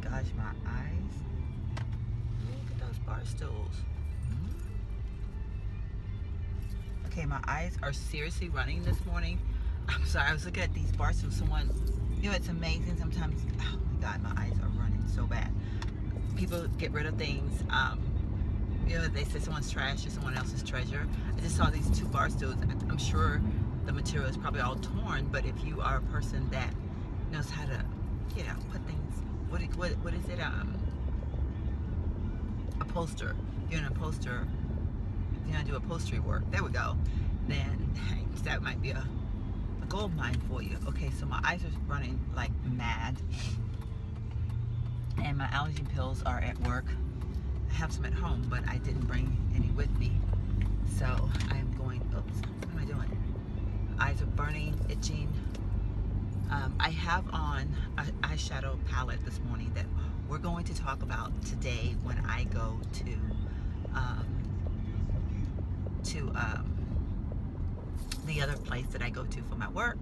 gosh, my eyes. Look at those bar stools. Okay, my eyes are seriously running this morning. I'm sorry, I was looking at these bar stools. Someone, it's amazing sometimes. Oh my God, my eyes are running so bad. People get rid of things. They say someone's trash is someone else's treasure. I just saw these 2 bar stools. I'm sure the material is probably all torn, but if you are a person that knows how to, put things, what is it? Upholster. If you're an upholster, if you want to do upholstery work, there we go. Then that might be a gold mine for you. Okay, so my eyes are running like mad, and my allergy pills are at work. I have some at home, but I didn't bring any with me. So I'm going, oops, what am I doing? Eyes are burning, itching. I have on an eyeshadow palette this morning that we're going to talk about today when I go to the other place that I go to for my work.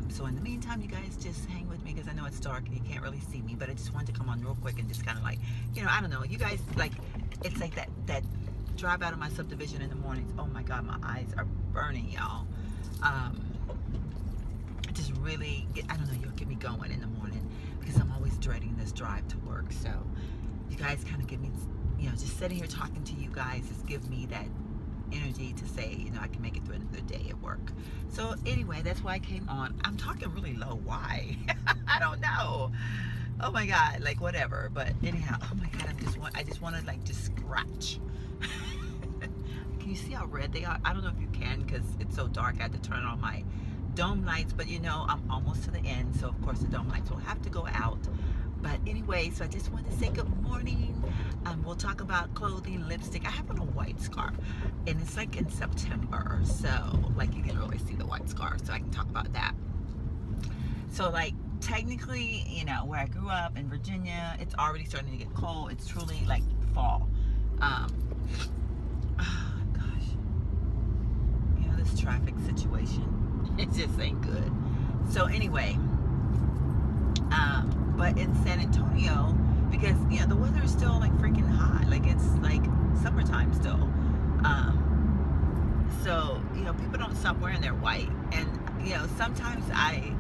So in the meantime, you guys just hang with me because I know it's dark and you can't really see me, but I just wanted to come on real quick and just kind of like, I don't know, you guys, like, it's like that drive out of my subdivision in the mornings. Oh my God, my eyes are burning, y'all. Just really, I don't know, you'll get me going in the morning because I'm always dreading this drive to work. So you guys kind of give me, just sitting here talking to you guys just give me that energy to say, I can make it through another day at work. So anyway, that's why I came on. I'm talking really low. Why? I don't know. Oh my God, like whatever. But anyhow, oh my God, I just want to like just scratch. Can you see how red they are? I don't know if you can because it's so dark. I had to turn on my dome lights, but I'm almost to the end, so of course the dome lights will have to go out. But anyway, so I just wanted to say good morning. We'll talk about clothing, lipstick. I have on a white scarf, and it's like in September, so like you can really see the white scarf, so I can talk about that. So like technically, where I grew up in Virginia, it's already starting to get cold. It's truly like fall. Oh gosh, this traffic situation, it just ain't good. So anyway, but in San Antonio, because the weather is still like freaking hot, like it's like summertime still. So people don't stop wearing their white, and sometimes I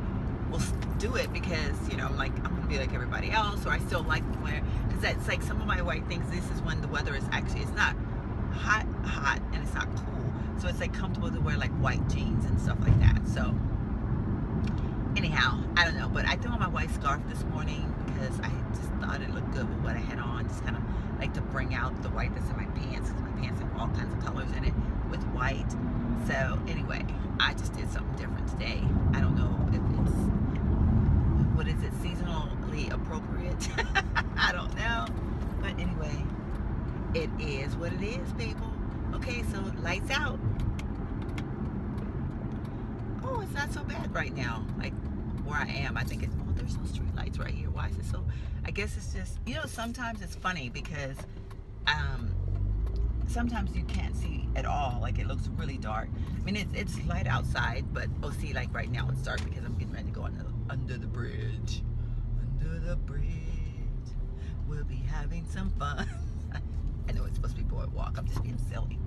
will do it because I'm like, I'm gonna be like everybody else, or I still like to wear, because that's like some of my white things. This is when the weather is actually, it's not hot and it's not cool, so it's like comfortable to wear like white jeans and stuff like that. So anyhow, I don't know, but I threw on my white scarf this morning because I just thought it looked good with what I had on, just kind of like to bring out the white that's in my pants, because my pants have all kinds of colors in it with white. So anyway, I just did something different today. I don't know if it's, what is it, seasonally appropriate? I don't know, but anyway, it is what it is, people. Okay, so lights out. Oh, it's not so bad right now. Like where I am, I think it's, oh, there's no street lights right here. Why is it so? I guess it's just, sometimes it's funny because sometimes you can't see at all. Like it looks really dark. I mean, it's light outside, but see, like right now it's dark because I'm getting ready to go under the bridge. Under the bridge, we'll be having some fun. I know it's supposed to be boardwalk. I'm just being silly.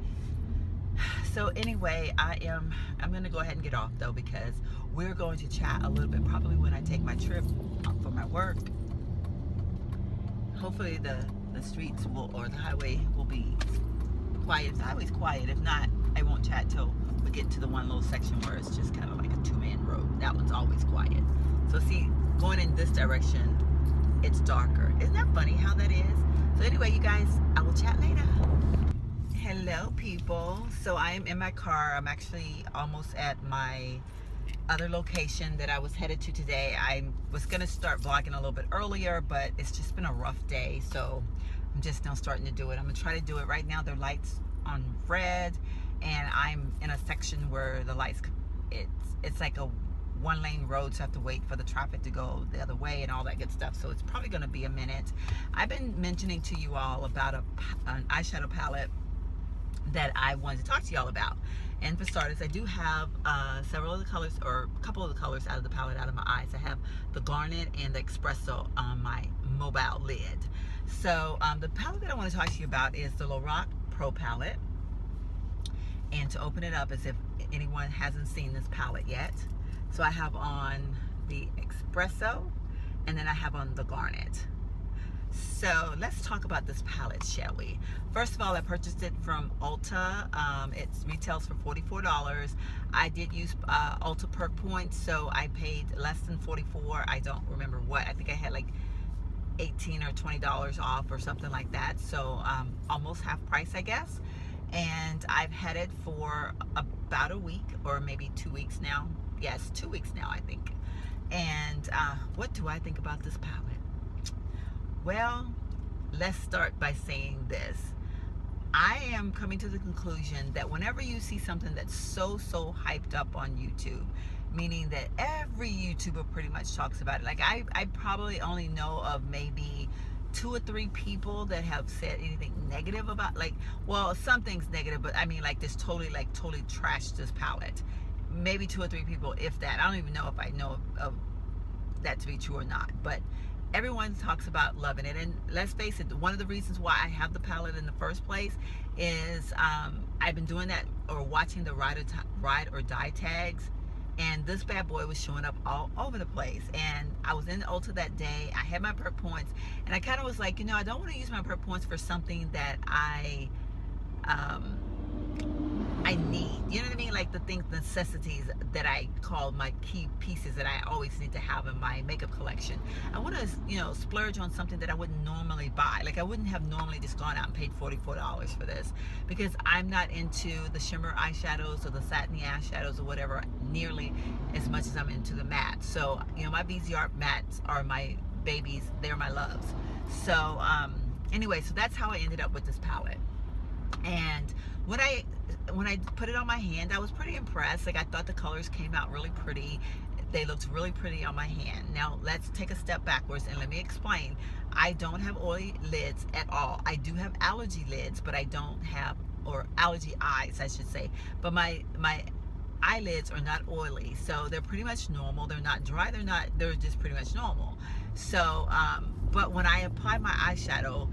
So anyway, I'm going to go ahead and get off though, because we're going to chat a little bit probably when I take my trip for my work. Hopefully the streets or the highway will be quiet. If the highway's quiet, if not, I won't chat till we get to the one little section where it's just kind of like a 2-man road. That one's always quiet. So see, going in this direction, it's darker. Isn't that funny how that is? So anyway, you guys, I will chat later. Hello people. So I am in my car. I'm actually almost at my other location that I was headed to today. I was gonna start vlogging a little bit earlier, but it's just been a rough day, so I'm just now starting to do it. I'm gonna try to do it right now. Their lights on red, and I'm in a section where the lights, it's like a 1-lane road, so I have to wait for the traffic to go the other way and all that good stuff. So it's probably gonna be a minute. I've been mentioning to you all about an eyeshadow palette that I wanted to talk to y'all about. And for starters, I do have several of the colors, or a couple of the colors out of the palette out of my eyes. I have the Garnet and the Espresso on my mobile lid. So the palette that I want to talk to you about is the Lorac Pro palette. And to open it up, as if anyone hasn't seen this palette yet. So I have on the Espresso, and then I have on the Garnet. So let's talk about this palette, shall we? First of all, I purchased it from Ulta. It retails for $44. I did use Ulta perk points, so I paid less than $44. I don't remember what. I think I had like $18 or $20 off or something like that. So almost half price, I guess. And I've had it for about a week or maybe 2 weeks now. Yes, 2 weeks now, I think. And what do I think about this palette? Well, let's start by saying this. I am coming to the conclusion that whenever you see something that's so hyped up on YouTube, meaning that every YouTuber pretty much talks about it. Like I probably only know of maybe 2 or 3 people that have said anything negative about, like, well, some things negative, but I mean like this totally trashed this palette. Maybe 2 or 3 people, if that. I don't even know if I know of that to be true or not, but everyone talks about loving it. And let's face it, one of the reasons why I have the palette in the first place is I've been doing that or watching the ride or die tags, and this bad boy was showing up all over the place. And I was in Ulta that day. I had my perk points, and I kind of was like, you know, I don't want to use my perk points for something that I need, you know what I mean? Like the things, necessities that I call my key pieces that I always need to have in my makeup collection. I want to, you know, splurge on something that I wouldn't normally buy. Like I wouldn't have normally just gone out and paid $44 for this, because I'm not into the shimmer eyeshadows or the satiny eyeshadows or whatever nearly as much as I'm into the matte. So, you know, my VZR mattes are my babies. They're my loves. So, anyway, so that's how I ended up with this palette. And when I put it on my hand, I was pretty impressed. Like I thought the colors came out really pretty. They looked really pretty on my hand. Now let's take a step backwards and let me explain. I don't have oily lids at all. I do have allergy lids, but I don't have, or allergy eyes, I should say. But my eyelids are not oily, so they're pretty much normal. They're not dry. They're just pretty much normal. So, but when I apply my eyeshadow,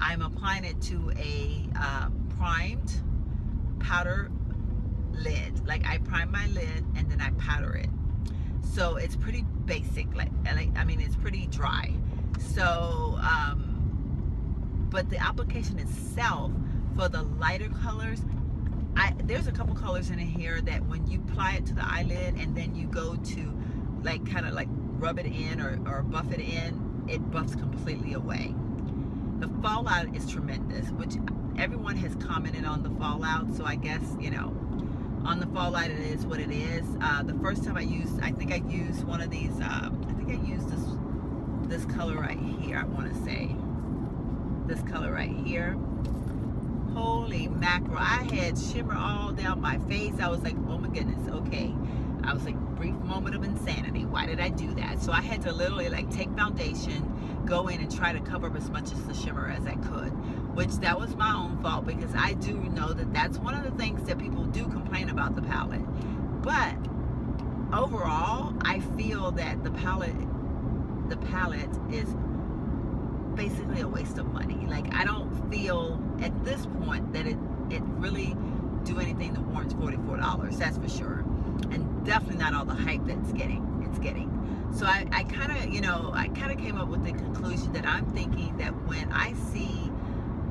I'm applying it to a primed powder lid. Like I prime my lid and then I powder it. So it's pretty basic. I mean, it's pretty dry. So, but the application itself for the lighter colors, there's a couple colors in here that when you apply it to the eyelid and then you go to like kind of like rub it in or buff it in, it buffs completely away. The fallout is tremendous, which everyone has commented on the fallout. So I guess, you know, on the fallout, it is what it is. The first time I think I used one of these, I think I used this color right here, I want to say. This color right here. Holy mackerel. I had shimmer all down my face. I was like, oh my goodness, okay. I was like, brief moment of insanity. Why did I do that? So I had to literally like take foundation, go in and try to cover up as much as the shimmer as I could, which that was my own fault, because I do know that that's one of the things that people do complain about the palette. But overall, I feel that the palette is basically a waste of money. Like I don't feel at this point that it really do anything that warrants $44, that's for sure. And definitely not all the hype that it's getting. So I kind of came up with the conclusion that I'm thinking that when I see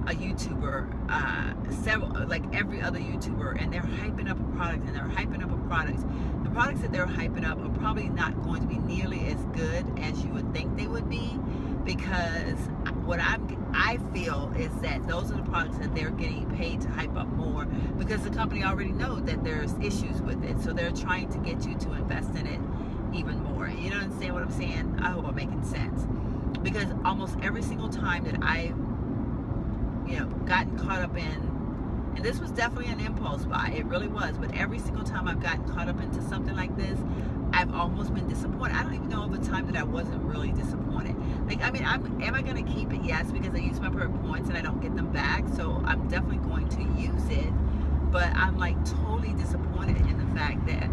a YouTuber, like every other YouTuber, and they're hyping up a product and they're hyping up a product, the products that they're hyping up are probably not going to be nearly as good as you would think they would be, because what I feel is that those are the products that they're getting paid to hype up more, because the company already knows that there's issues with it, so they're trying to get you to invest in it even more. You don't understand what I'm saying? I hope I'm making sense, because almost every single time that I've gotten caught up in, and this was definitely an impulse buy, it really was, but every single time I've gotten caught up into something like this, I've almost been disappointed. I don't even know of a time that I wasn't really disappointed. Like, I mean, am I going to keep it? Yes, because I use my perk points and I don't get them back, so I'm definitely going to use it. But I'm like totally disappointed in the fact that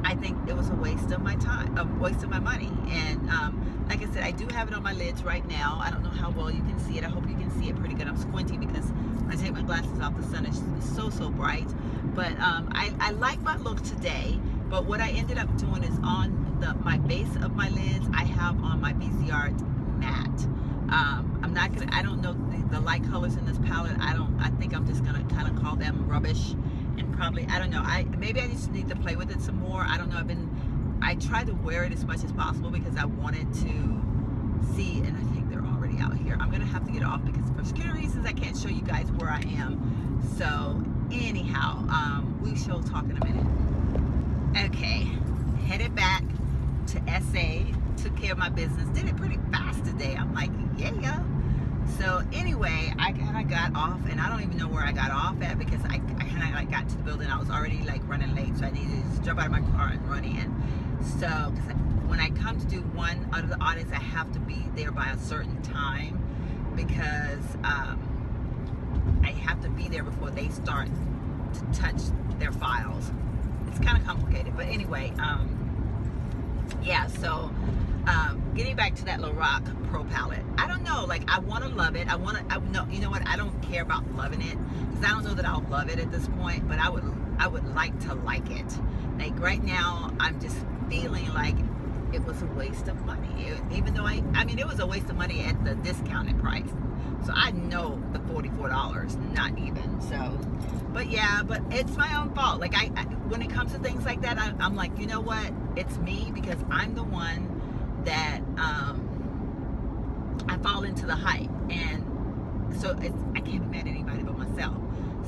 I think it was a waste of my time, a waste of my money. And like I said, I do have it on my lids right now. I don't know how well you can see it. I hope you can see it pretty good. I'm squinting because when I take my glasses off, the sun is so bright. But I like my look today. But what I ended up doing is on my base of my lids, I have on my BC Art matte. I'm not gonna, I don't know the light colors in this palette. I think I'm just gonna kind of call them rubbish, and probably, I don't know, maybe I just need to play with it some more. I don't know. I tried to wear it as much as possible because I wanted to see, and I think they're already out here. I'm gonna have to get off because for security reasons I can't show you guys where I am. So anyhow, we shall talk in a minute. Okay, headed back to SA, took care of my business, did it pretty fast today. I'm like, yeah. So anyway, I kind of got off, and I don't even know where I got off at because I kind of like got to the building. I was already like running late, so I needed to just jump out of my car and run in. So, because when I come to do one out of the audits, I have to be there by a certain time because I have to be there before they start to touch their files. It's kind of complicated, but anyway, yeah, so getting back to that Lorac Pro palette, I don't know, like I want to love it. No, you know what, I don't care about loving it because I don't know that I'll love it at this point, but I would like to like it. Like right now, I'm just feeling like it was a waste of money, even though I mean it was a waste of money at the discounted price. So I know the $44, not even. So, but yeah, but it's my own fault. Like I when it comes to things like that, I'm like, you know what? It's me because I'm the one that I fall into the hype, and so I can't be mad at anybody but myself.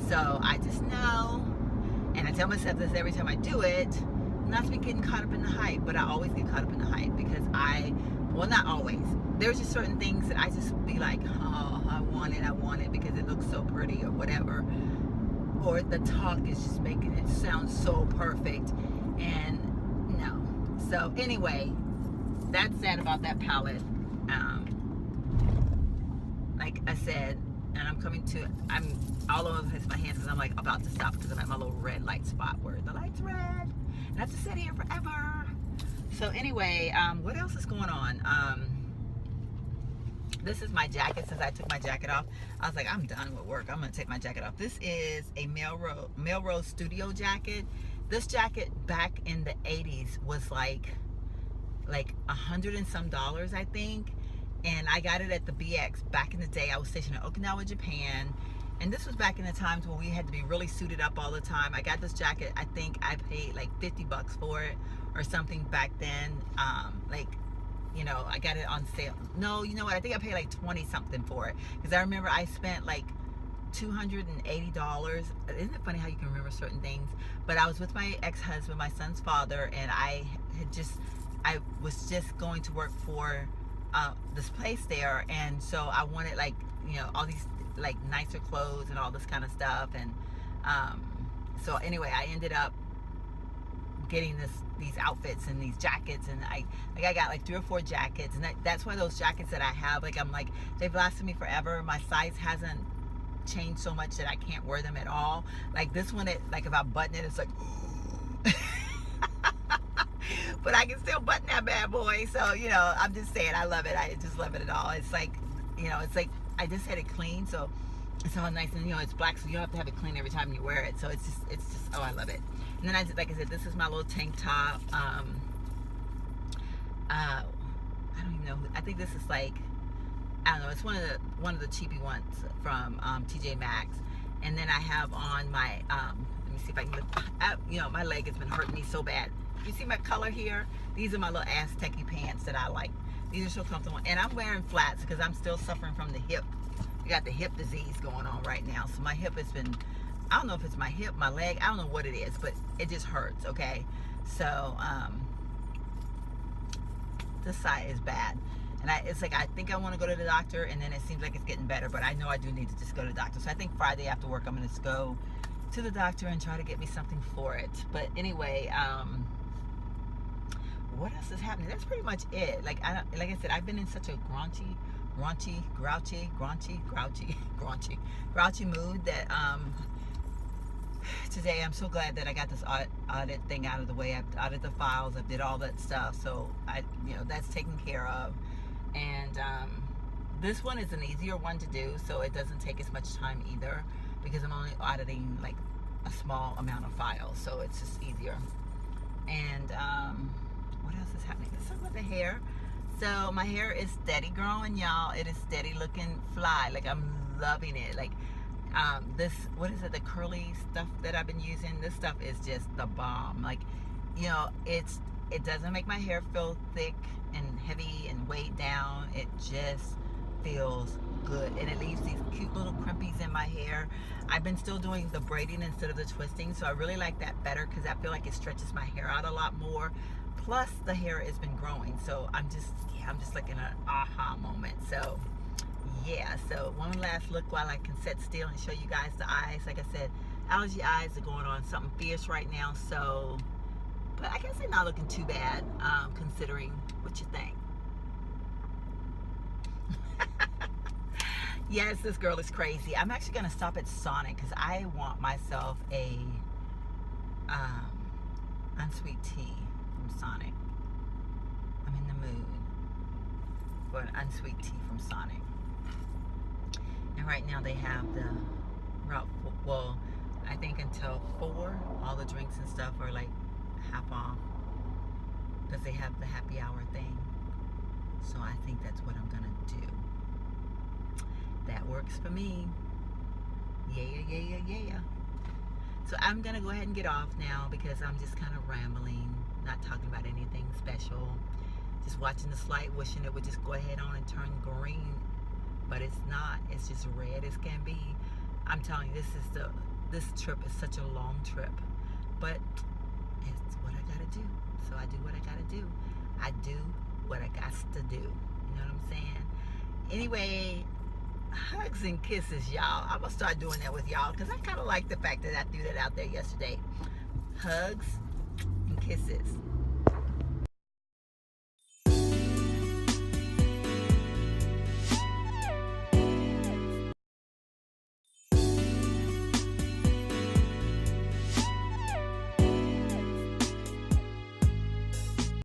So I just know, and I tell myself this every time I do it, not to be getting caught up in the hype, but I always get caught up in the hype because well, not always. There's just certain things that I just be like, oh, I want it because it looks so pretty or whatever. Or the talk is just making it sound so perfect. And no. So anyway, that's sad about that palette. Like I said, and I'm all over my hands because I'm like about to stop because I'm at my little red light spot where the light's red. And I have to sit here forever. So anyway, what else is going on? This is my jacket. Since I took my jacket off, I was like, I'm done with work. I'm gonna take my jacket off. This is a Melrose Studio jacket. This jacket back in the 80s was like $100 and some, I think. And I got it at the BX back in the day. I was stationed in Okinawa, Japan. And this was back in the times when we had to be really suited up all the time. I got this jacket, I think I paid like $50 for it or something back then. Like, you know, I got it on sale. No, you know what? I think I paid like 20 something for it. Because I remember I spent like $280. Isn't it funny how you can remember certain things? But I was with my ex-husband, my son's father, and I was just going to work for this place there. And so I wanted like, you know, all these like nicer clothes and all this kind of stuff. And so anyway, I ended up getting these outfits and these jackets, and I got like 3 or 4 jackets, and that's why those jackets that I have, like I'm like, they've lasted me forever. My size hasn't changed so much that I can't wear them at all. Like this one, like if I button it, it's like but I can still button that bad boy. So, you know, I'm just saying, I love it. I just love it at all. It's like, you know, it's like I just had it clean, so it's all nice, and you know, it's black, so you don't have to have it clean every time you wear it. So it's just oh, I love it. And then like I said, this is my little tank top. I don't even know. I think this is like, I don't know. It's one of the cheapy ones from TJ Maxx. And then I have on my let me see if I can lift. You know, my leg has been hurting me so bad. You see my color here? These are my little Aztec-y pants that I like. These are so comfortable. And I'm wearing flats because I'm still suffering from the hip. I got the hip disease going on right now. So my hip has been, I don't know if it's my hip, my leg, I don't know what it is, but it just hurts, okay? So, this side is bad. And it's like, I think I want to go to the doctor, and then it seems like it's getting better, but I know I do need to just go to the doctor. So I think Friday after work, I'm going to go to the doctor and try to get me something for it. But anyway, what else is happening? That's pretty much it. Like I said, I've been in such a grouchy mood that today. I'm so glad that I got this audit thing out of the way. I've audited the files. I did all that stuff. So that's taken care of. And this one is an easier one to do, so it doesn't take as much time either, because I'm only auditing like a small amount of files, so it's just easier. And what else is happening? Let's talk about the hair. So my hair is steady growing, y'all. It is steady looking fly. Like, I'm loving it. Like, this, what is it, the curly stuff that I've been using? This stuff is just the bomb. Like, it doesn't make my hair feel thick and heavy and weighed down. It just feels good, and it leaves these cute little crimpies in my hair. I've been still doing the braiding instead of the twisting, so I really like that better, because I feel like it stretches my hair out a lot more. Plus the hair has been growing, so I'm just like in an aha moment. So yeah, so one last look while I can sit still and show you guys the eyes. Like I said, allergy eyes are going on something fierce right now, so, but I guess they're not looking too bad, considering. What you think? Yes, this girl is crazy. I'm actually going to stop at Sonic because I want myself a unsweet tea from Sonic. I'm in the mood for an unsweet tea from Sonic. And right now they have the route, well, I think until 4, all the drinks and stuff are like half off, because they have the happy hour thing. So I think that's what I'm going to do. That works for me. Yeah. So I'm going to go ahead and get off now, because I'm just kind of rambling, not talking about anything special. Just watching this light, wishing it would just go ahead on and turn green. But it's not. It's just red as can be. I'm telling you, this trip is such a long trip. But it's what I got to do. So I do what I got to do. I do what I got to do. You know what I'm saying? Anyway, hugs and kisses, y'all. I'm going to start doing that with y'all, because I kind of like the fact that I threw that out there yesterday. Hugs and kisses.